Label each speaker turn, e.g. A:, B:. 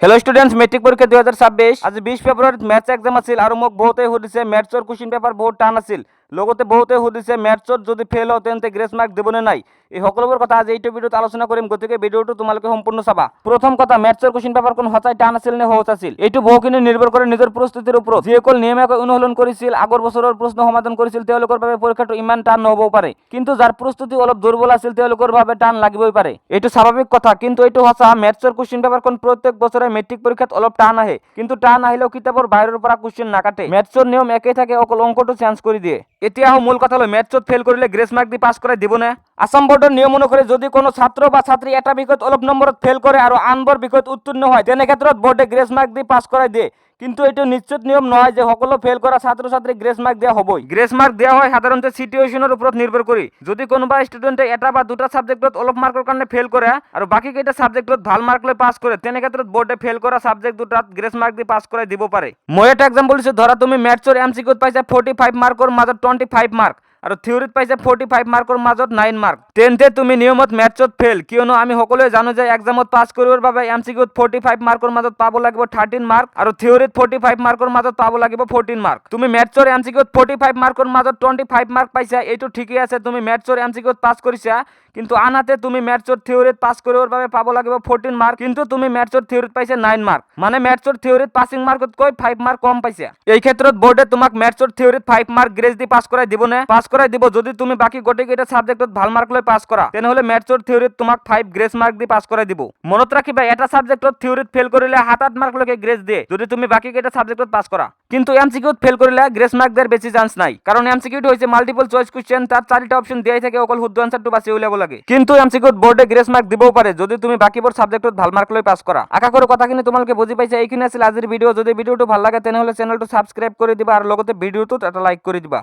A: Hello students metric परीक्षा 2026 आज 20 ফেব্রুয়ারি maths exam আছিল আর মোক বহুতে সুধিছে ম্যাথছৰ কোশ্চেন পেপাৰ বহুত টান আছিল লগতে বহুতে সুধিছে ম্যাথছত যদি ফেল হয় তেন্তে গ্ৰেছ মাৰ্ক দিবনে নাই এই সকলোবোৰ কথা আজি এইটো ভিডিঅ'ত আলোচনা কৰিম গতিকে ভিডিঅ'টো তোমালোকে সম্পূৰ্ণ চাবা প্ৰথম কথা ম্যাথছৰ কোশ্চেন পেপাৰ কোন সঁচাই টান আছিল নে সহজ আছিল এইটো বহুখিনি নিৰ্ভৰ কৰে নিজৰ প্ৰস্তুতিৰ ওপৰত যিসকল নিয়মীয়াকৈ অনুশীলন কৰিছিল আগৰ বছৰৰ প্ৰশ্ন সমাধান কৰিছিল তেওঁলোকৰ বাবে পৰীক্ষাটো ইমান টান নহবও পাৰে কিন্তু যাৰ প্ৰস্তুতি অলপ দুৰ্বল আছিল তেওঁলোকৰ বাবে টান লাগিবই পাৰে এইটো স্বাভাৱিক কথা কিন্তু এইটো সঁচা ম্যাথছৰ কোশ্চেন পেপাৰ কোন প্ৰত্যেক বছৰে মেট্ৰিক পৰীক্ষাত অলপ টান আহে কিন্তু টান আহিলেও কিতাপৰ বাহিৰৰ পৰা কোশ্চেন নাকাটে ম্যাথছৰ নিয়ম একেই থাকে অকল অংকটো চেঞ্জ কৰি দিয়ে এতিয়া মূল কথা হলো ম্যাথছত ফেল কৰিলে গ্ৰেছ মাৰ্ক দি পাস কৰাই দিবনে আসাম বোর্ডের নিয়ম অনুসারে যদি কোনো ছাত্র বা ছাত্রী এটা বিষয়ত অলপ নম্বরত ফেল করে আর আনবোৰ বিষয়ত উত্তীর্ণ হয় তেনে ক্ষেত্ৰত বোর্ডে গ্রেস মার্ক দি পাস করাই দিয়ে কিন্তু এইটো নিশ্চিত নিয়ম নহয় যে সকলো ফেল করা ছাত্র ছাত্রী গ্রেস মার্ক দেওয়া হবই গ্রেস মার্ক দেওয়া হয় সাধারণত সিচুয়েশনের উপর নির্ভর করে যদি কোনোবা স্টুডেন্টে এটা বা দুটা সাবজেক্টত অলপ মার্কৰ কাৰণে ফেল কৰে আৰু বাকি কেইটা সাবজেক্টত ভাল মার্ক লৈ পাস কৰে তেনে ক্ষেত্ৰত বোর্ডে ফেল কৰা সাবজেক্ট দুটাত গ্রেস মার্ক দি পাস কৰাই দিব পাৰে মই এটা এক্সাম্পল দিছো ধৰা তুমি ম্যাথছৰ এমসিকিউত পাইছা 45 মার্কৰ মাজত 25 মার্ক আৰু থিওরিত পাইছে 45 মার্কৰ মাজত 9 মার্ক তেন্তে তুমি নিয়মত ম্যাথছত ফেল কিয়নো আমি সকলোৱে জানো যে এক্সামত পাস কৰিবৰ বাবে এমসিকিউত 45 মার্কৰ মাজত পাব লাগিব 13 মার্ক আৰু থিওরিত 45 মার্কৰ মাজত পাব লাগিব 14 মার্ক তুমি ম্যাথছৰ এমসিকিউত 45 মার্কৰ মাজত 25 মার্ক পাইছা এইটো ঠিকই আছে তুমি ম্যাথছৰ এমসিকিউত পাস কৰিছা কিন্তু আনহাতে তুমি ম্যাথছৰ থিওরিত পাস কৰিবৰ বাবে পাব লাগিব 14 মার্ক কিন্তু তুমি ম্যাথছৰ থিওরিত পাইছা 9 মার্ক মানে ম্যাথছৰ থিওরিত পাসিং মার্কতকৈ 5 মার্ক কম পাইছা এই ক্ষেত্ৰত বোর্ডে তোমাক ম্যাথছৰ থিওরিত 5 মার্ক গ্রেস দি পাস কৰাই দিবনে পাস কৰাই দিব যদি তুমি বাকি গোটেইকেইটা সাবজেক্টত ভাল মার্ক লৈ পাস কৰা তেনেহলে ম্যাথছৰ থিওরিত তোমাক 5 গ্রেস মার্ক দি পাস কৰাই দিব মনত ৰাখিবা এটা সাবজেক্টত থিওরিত ফেল কৰিলে 7-8 মার্ক লৈকে গ্রেস দিয়ে যদি তুমি বাকি কেইটা সাবজেক্টত পাস কৰা কিন্তু এমসিকিউত ফেল কৰিলে গ্রেস মার্ক দিয়াৰ বেছি চান্স নাই কারণ এমসিকিউটো হৈছে মাল্টিপল চয়েস কোশ্চেন তাত 4টা অপশন দিয়াই থাকে অকল শুদ্ধ আনসাৰটো বাছি উলিয়াব লাগে কিন্তু এমসিকিউত বোর্ডে গ্রেস মার্ক দিবও পাৰে যদি তুমি বাকিবোৰ সাবজেক্টত ভাল মার্ক লৈ পাস কৰা আশা কৰো কথাখিনি তোমালোকে বুজি পাইছা এইখিনি আছিল আজিৰ ভিডিও যদি ভিডিওটো ভাল লাগে তেনেহলে চেনেলটো সাবস্ক্রাইব কৰি দিবা আৰু লগতে ভিডিওটোত এটা লাইক কৰি দিবা।